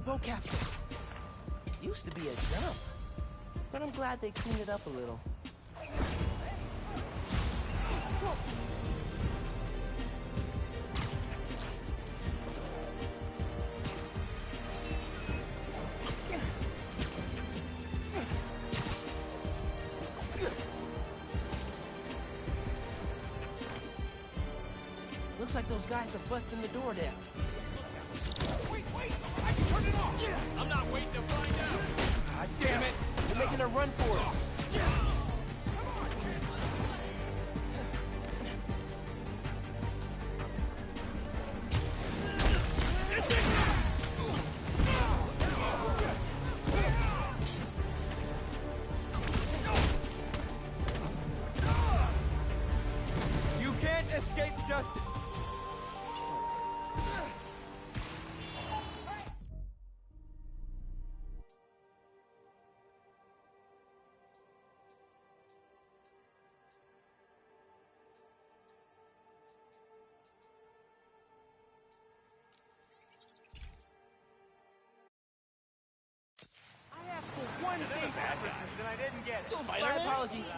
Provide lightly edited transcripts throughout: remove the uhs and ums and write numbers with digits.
boat capsule. Used to be a dump, but I'm glad they cleaned it up a little. Looks like those guys are busting the door down. Wait! I can turn it off! I'm not waiting to find out! God damn it! They're making a run for it. You can't escape justice! I asked for one thing for Christmas and I didn't get it. My apologies.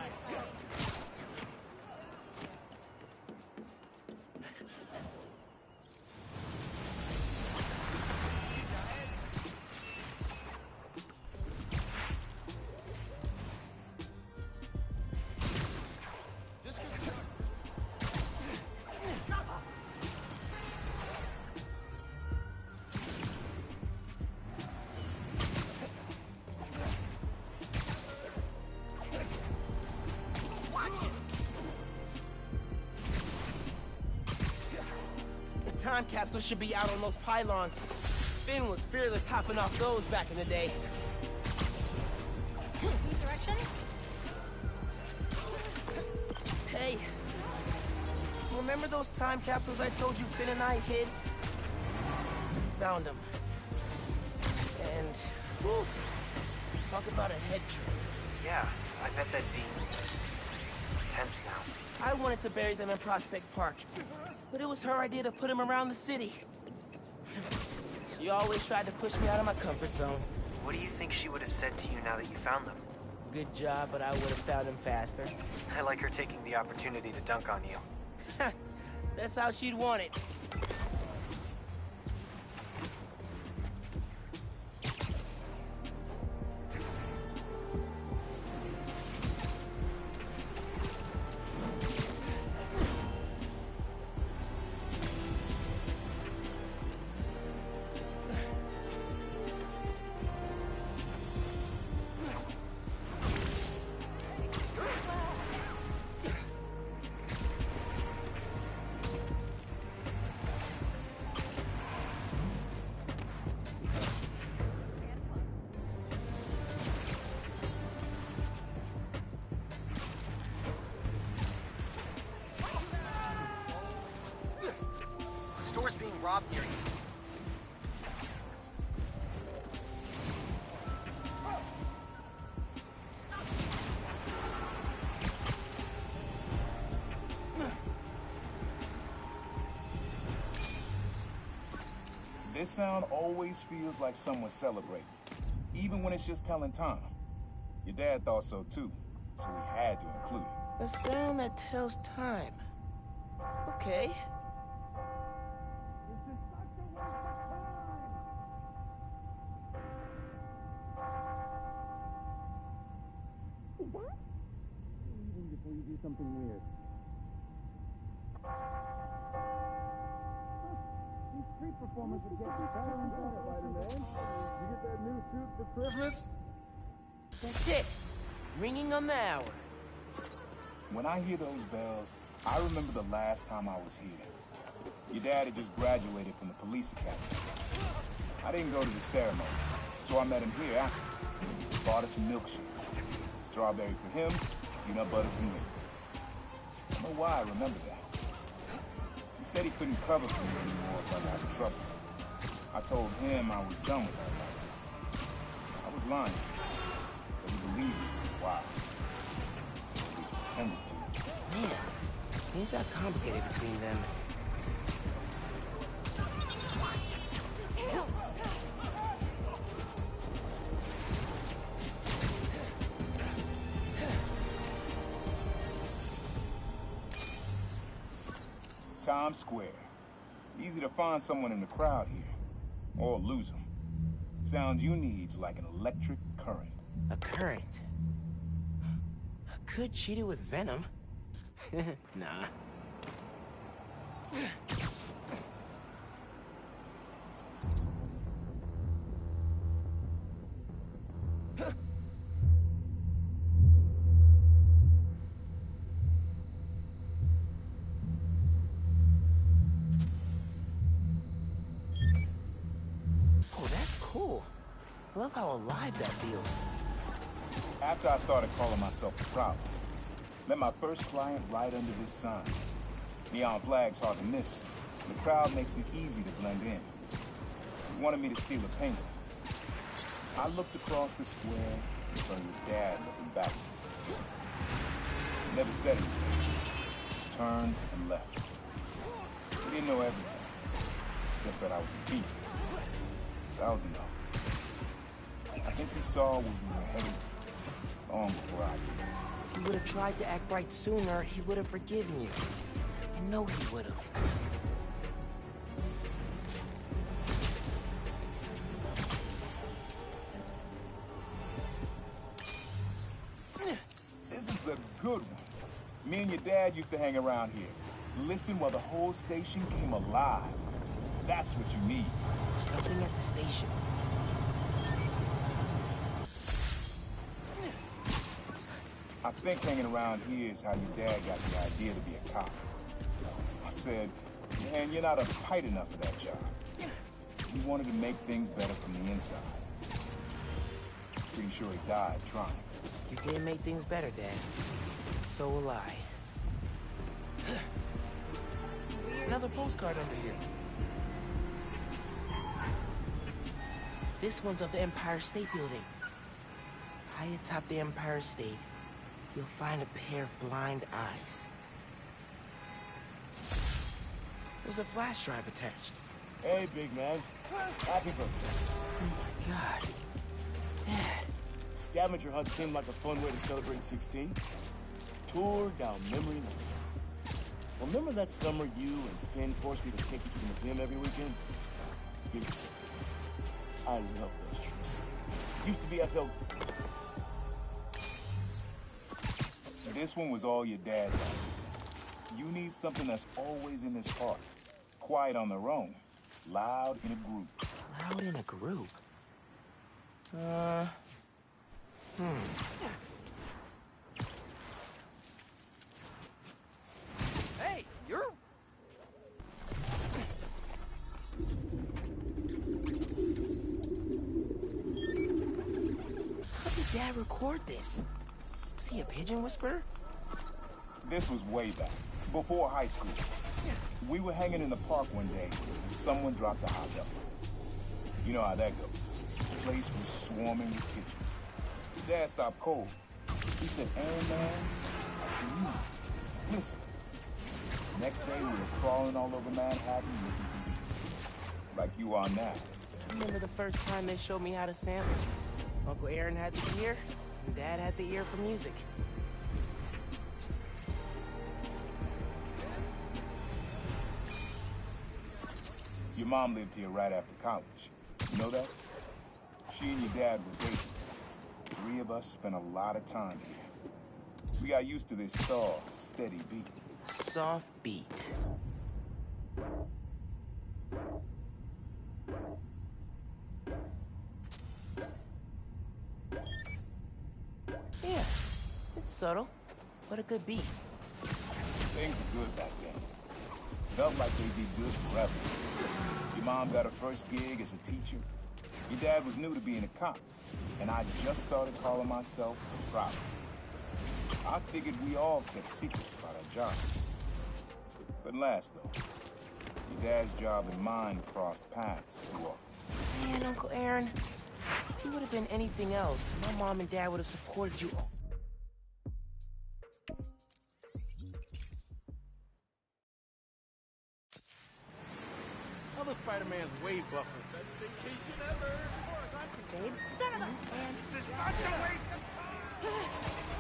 Time capsule should be out on those pylons. Finn was fearless hopping off those back in the day. Direction? Hey, remember those time capsules I told you Finn and I hid? Found them. And, whew, talk about a head trip. Yeah, I bet that'd be intense now. I wanted to bury them in Prospect Park, but it was her idea to put them around the city. She always tried to push me out of my comfort zone. What do you think she would have said to you now that you found them? Good job, but I would have found them faster. I like her taking the opportunity to dunk on you. That's how she'd want it. The store's being robbed near you. This sound always feels like someone's celebrating, even when it's just telling time. Your dad thought so too, so we had to include it. A sound that tells time. Okay. Before you do something weird. These street performers are getting better and better, Spider-Man. You get that new suit for Christmas? That's it. Ringing on the hour. When I hear those bells, I remember the last time I was here. Your dad had just graduated from the police academy. I didn't go to the ceremony, so I met him here after. Bought us some milkshakes. Strawberry for him, peanut butter for me. I don't know why I remember that. He said he couldn't cover for me anymore if I got in trouble. I told him I was done with that life. I was lying, but he believed me for a while. At least pretended to. Man, things got complicated between them. Times Square. Easy to find someone in the crowd here. Or lose them. Sound you need's like an electric current. A current? Could cheat it with venom. Nah. Oh, that's cool. Love how alive that feels. After I started calling myself a problem, met my first client right under this sign. Neon flag's hard to miss. The crowd makes it easy to blend in. He wanted me to steal a painting. I looked across the square and saw your dad looking back at me. He never said anything. Just turned and left. He didn't know everything. Just that I was a thief. That was enough. I think he saw where we were headed long before I did. If he would have tried to act right sooner, he would have forgiven you. I know he would have. This is a good one. Me and your dad used to hang around here. Listen while the whole station came alive. That's what you need. Something at the station. I think hanging around here is how your dad got the idea to be a cop. I said, man, you're not uptight enough for that job. He wanted to make things better from the inside. Pretty sure he died trying. You did make things better, Dad. So will I. Another postcard over here. This one's of the Empire State Building. High atop the Empire State, you'll find a pair of blind eyes. There's a flash drive attached. Hey, big man. Happy birthday. Oh my God. Dad. Scavenger hunt seemed like a fun way to celebrate 16. Tour down memory lane. Remember that summer you and Finn forced me to take you to the museum every weekend? Here's a secret. I love those trips. Used to be I felt... This one was all your dad's idea. You need something that's always in this park. Quiet on their own. Loud in a group. Loud in a group? Hey, you're... How did Dad record this? Is he a pigeon whisperer? This was way back, before high school. We were hanging in the park one day, and someone dropped a hot dog. You know how that goes. The place was swarming with pigeons. Dad stopped cold. He said, "Aaron, man, that's some music. Listen." Next day, we were crawling all over Manhattan looking for beats. Like you are now. Remember the first time they showed me how to sample? Uncle Aaron had the ear, and Dad had the ear for music. Your mom lived here right after college. You know that? She and your dad were dating. The three of us spent a lot of time here. We got used to this soft, steady beat. Soft beat. Yeah, it's subtle, but a good beat. Things were good back then. Felt like they'd be good forever. Your mom got her first gig as a teacher. Your dad was new to being a cop, and I just started calling myself a problem. I figured we all kept secrets about our jobs. Couldn't last, though. Your dad's job and mine crossed paths too often. Man, Uncle Aaron, if you would have been anything else, my mom and Dad would have supported you. Other Spider-Man's way buffer. Best vacation ever. As far as I'm concerned. Son of a... This is such a waste of time.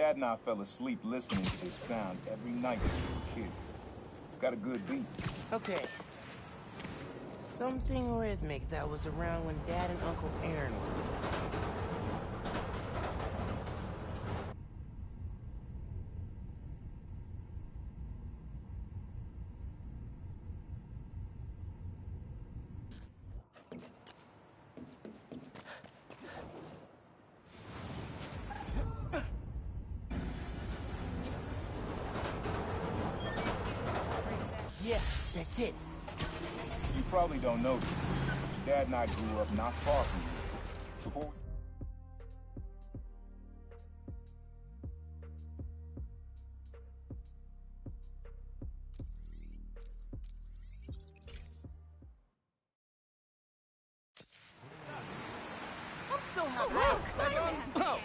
Dad and I fell asleep listening to this sound every night when we were kids. It's got a good beat. Okay. Something rhythmic that was around when Dad and Uncle Aaron were. Yeah, that's it. You probably don't know this, but your dad and I grew up not far from here. Before... I'm still having oh.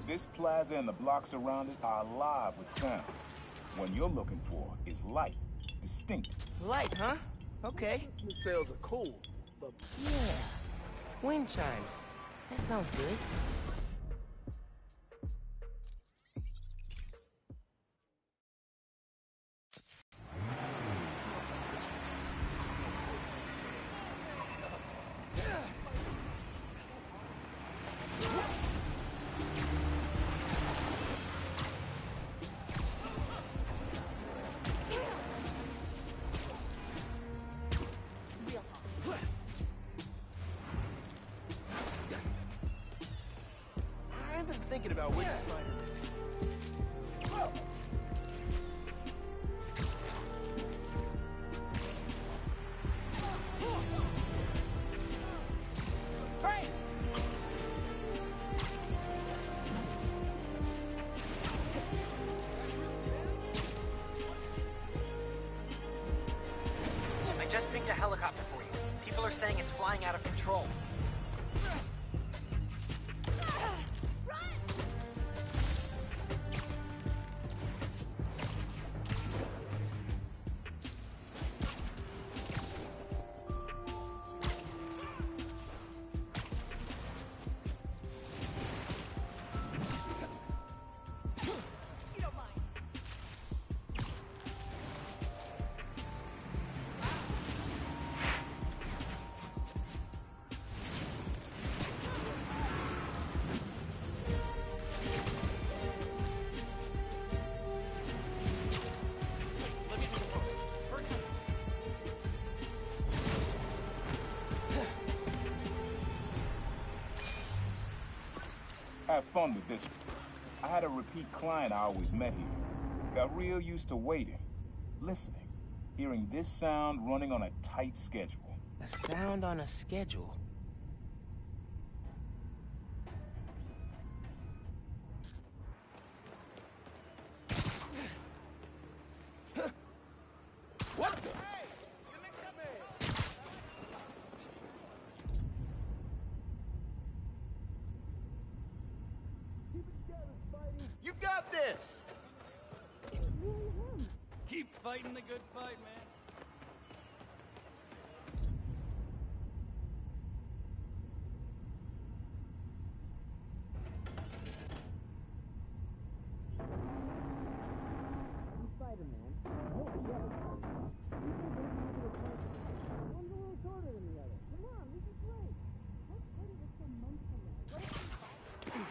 This plaza and the blocks around it are alive with sound. What you're looking for is light, distinct. Light, huh? Okay. Bells are cool, but Yeah. Wind chimes. That sounds good. I've been thinking about which Spider-Man. I just pinged a helicopter for you. People are saying it's flying out of control. Have fun with this one. I had a repeat client I always met here. Got real used to waiting, listening, hearing this sound running on a tight schedule. A sound on a schedule. What the? You got this! Keep fighting the good fight, man. Spiderman. Oh, yeah. One's a little shorter than the other. Come on, this is great. Let's put it with some months from now.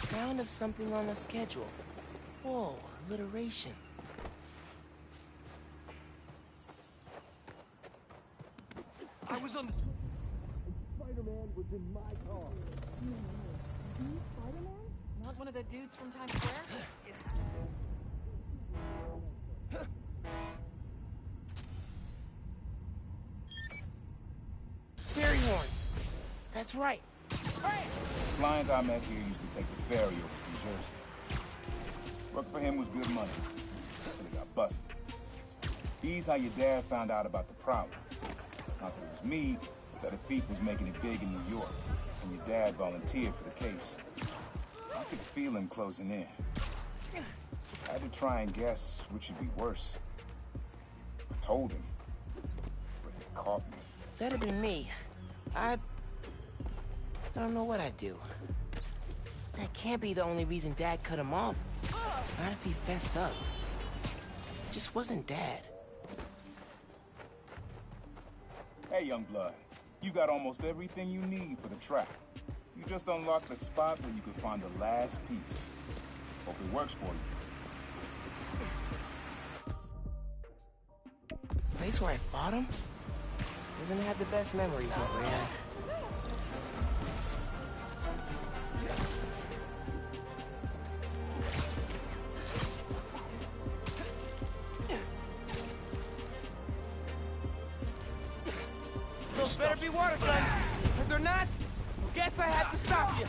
Sound of something on a schedule. Whoa, alliteration. I was on the... Spider-Man was in my car. Spider-Man? Not one of the dudes from Times Square? Fairy horns. That's right. Client I met here used to take the ferry over from Jersey. Work for him was good money, but he got busted. He's how your dad found out about the problem. Not that it was me, that a thief was making it big in New York, and your dad volunteered for the case. I could feel him closing in. I had to try and guess which would be worse. I told him, but he caught me. That'd be me. I don't know what I'd do. That can't be the only reason Dad cut him off. Not if he fessed up. It just wasn't Dad. Hey, young blood. You got almost everything you need for the trap. You just unlocked the spot where you could find the last piece. Hope it works for you. Place where I fought him? Doesn't have the best memories over here. Those better be water guns. If they're not, guess I have to stop you.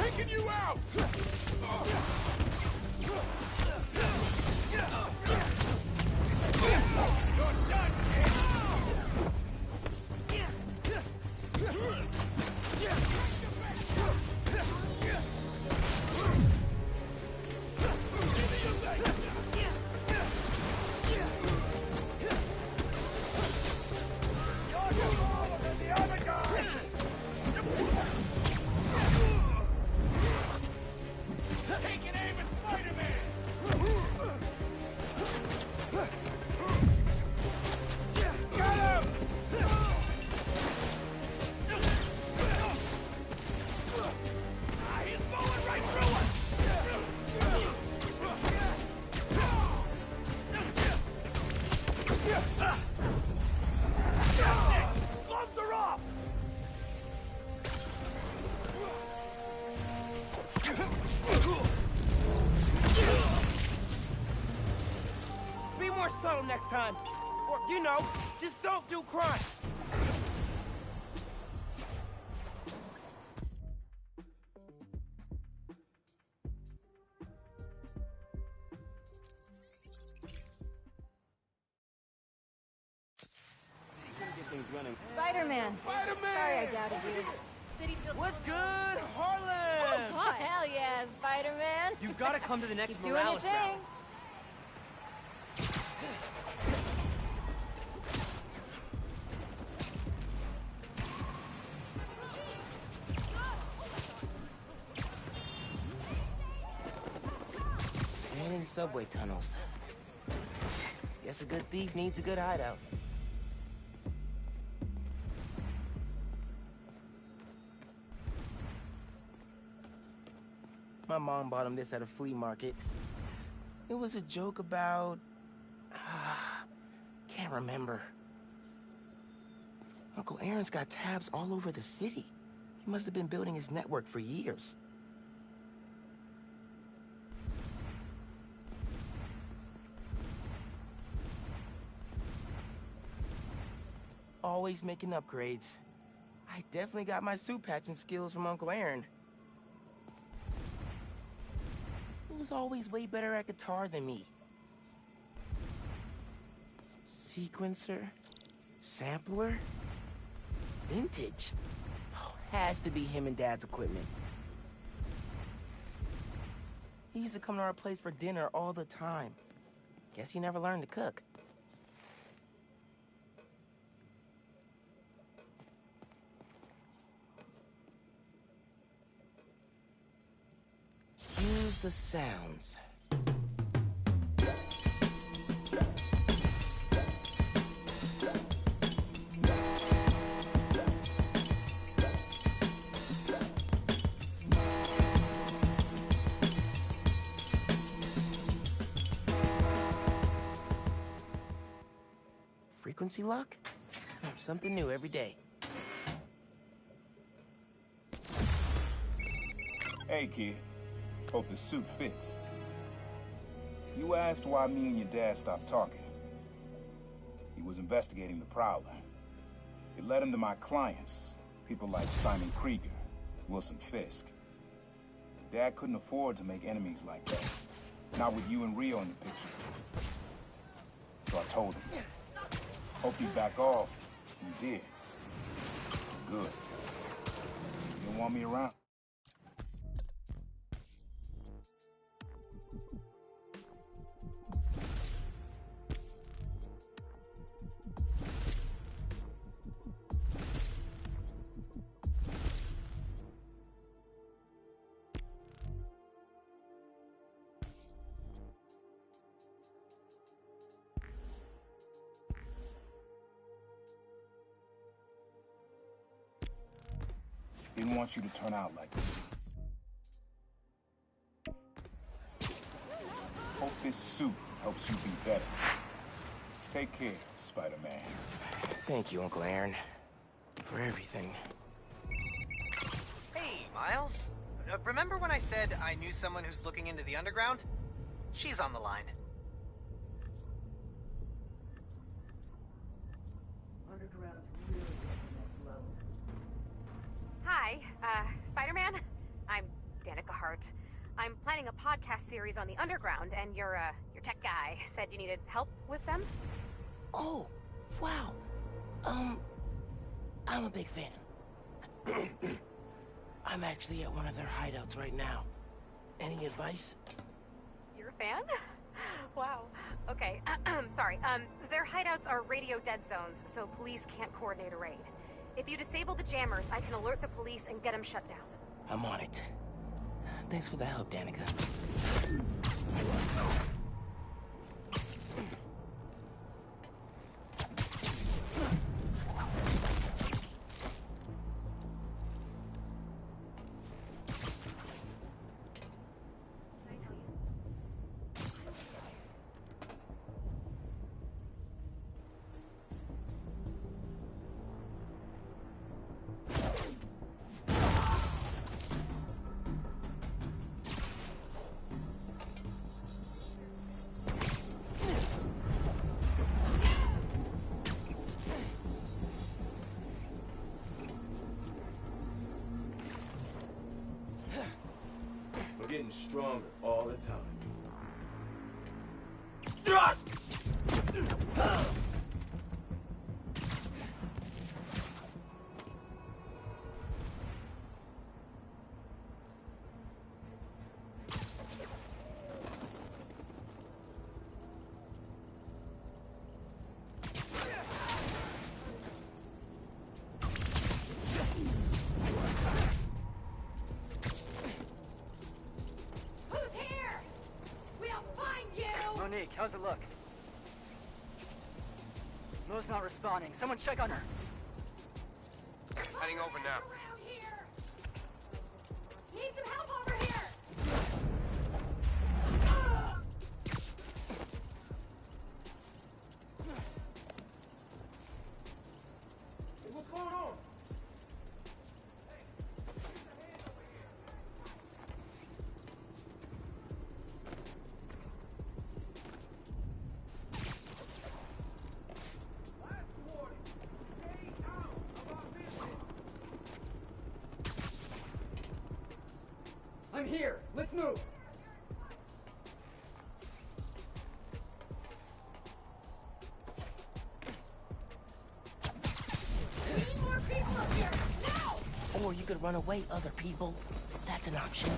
Taking you out! You're done, kid! Taking aim at Spiderman! Got him! He's falling right through us! Gloves are off! Be more subtle next time. Or, you know, just don't do crimes. Spiderman. Spiderman! Sorry I doubted you. City's built. What's good, Harlan? Oh, hell yeah, Spiderman. You've got to come to the next Keep doing your Morales thing. rally. And in subway tunnels. Guess a good thief needs a good hideout. My mom bought him this at a flea market. It was a joke about... can't remember. Uncle Aaron's got tabs all over the city. He must have been building his network for years. Always making upgrades. I definitely got my suit patching skills from Uncle Aaron. He was always way better at guitar than me. Sequencer? Sampler? Vintage? Oh, has to be him and Dad's equipment. He used to come to our place for dinner all the time. Guess he never learned to cook. Use the sounds. Frequency lock? Something new every day. Hey, kid. Hope the suit fits. You asked why me and your dad stopped talking. He was investigating the Prowler. It led him to my clients, people like Simon Krieger, Wilson Fisk. Dad couldn't afford to make enemies like that. Not with you and Rio in the picture. So I told him. Hoped he'd back off, and he did. Good. You don't want me around? Didn't want you to turn out like that. Hope this suit helps you be better. Take care, Spider-Man. Thank you, Uncle Aaron, for everything. Hey, Miles. Remember when I said I knew someone who's looking into the underground? She's on the line. Hi, Spider-Man? I'm Danica Hart. I'm planning a podcast series on the underground, and your tech guy said you needed help with them? Oh, wow. I'm a big fan. I'm actually at one of their hideouts right now. Any advice? You're a fan? Wow. Okay, sorry. Their hideouts are radio dead zones, so police can't coordinate a raid. If you disable the jammers, I can alert the police and get them shut down. I'm on it. Thanks for the help, Danica. We're getting stronger all the time. Who's here? We'll find you! Monique, how's it look? Mo's not responding. Someone check on her. Heading over now. Around here! Need some help over here! What's going on? I'm here. Let's move. We need more people up here! Now! Or you could run away, other people. That's an option.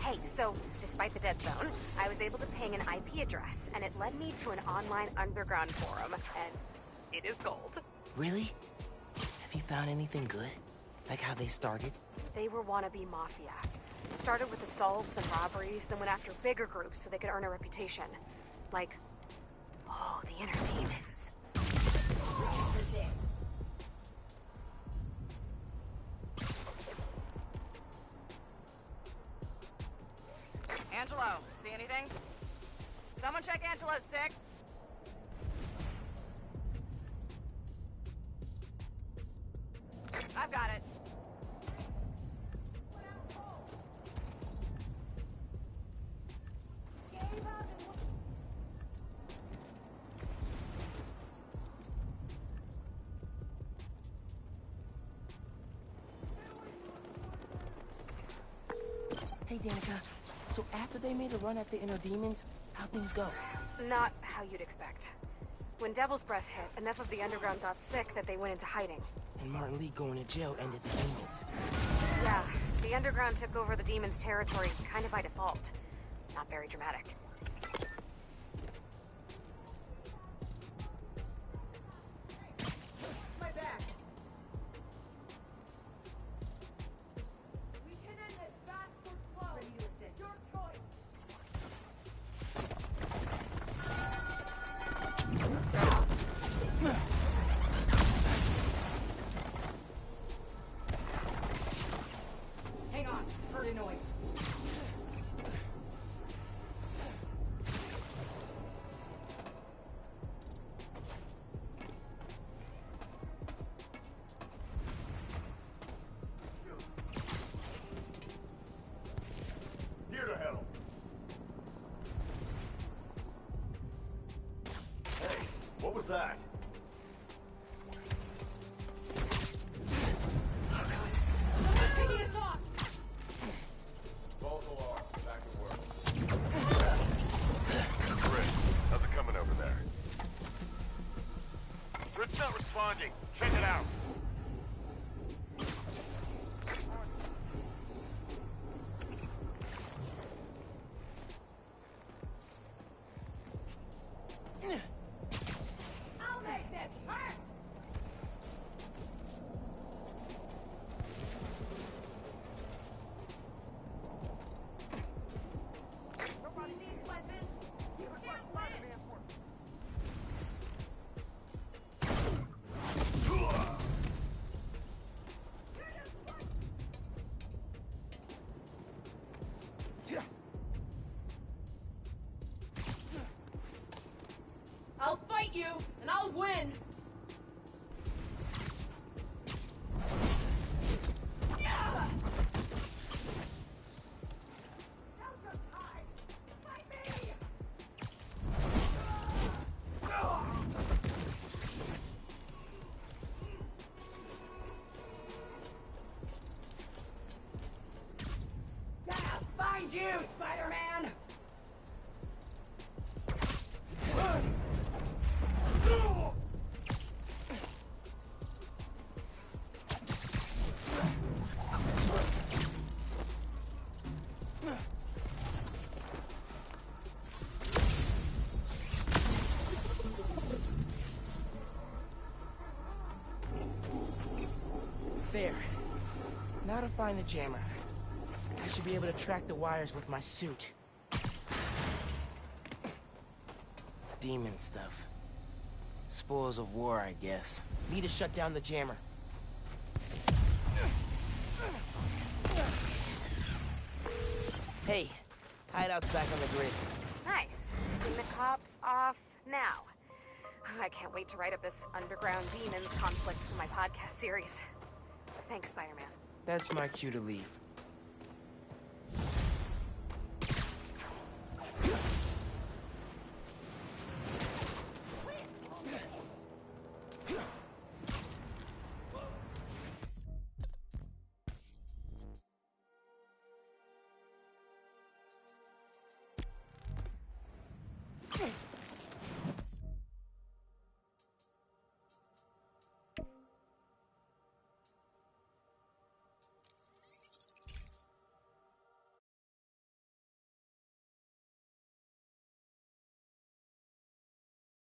Hey, so, despite the dead zone, I was able to ping an IP address, and it led me to an online underground forum, and it is gold. Really? Have you found anything good? Like how they started? They were wannabe mafia. Started with assaults and robberies, then went after bigger groups so they could earn a reputation. Like, oh, the inner demons. Angelo, see anything? Someone check Angelo's 6. I've got it. Hey, Danica. So after they made a run at the inner demons, how'd things go? Not how you'd expect. When Devil's Breath hit, enough of the underground got sick that they went into hiding. And Martin Lee going to jail ended the demons. Yeah, the underground took over the demons' territory kind of by default. Not very dramatic. My back. We can end this fast or slow. Ready to assist. Your choice. Hang on. Heard a noise. Here to help. Hey, what was that? Someone's picking us off. False alarm. Back to work. Britt, how's it coming over there? Britt's not responding. Check it out. I'll make this hurt. Nobody needs weapons. You can't win. I'll fight you, and I'll win. Yeah. Don't just hide. Fight me. Gotta find you, Spider-Man. There. Now to find the jammer. I should be able to track the wires with my suit. Demon stuff. Spoils of war, I guess. Need to shut down the jammer. Hey, hideout's back on the grid. Nice. Taking the cops off now. I can't wait to write up this underground demons conflict for my podcast series. Thanks, Spider-Man. That's my cue to leave.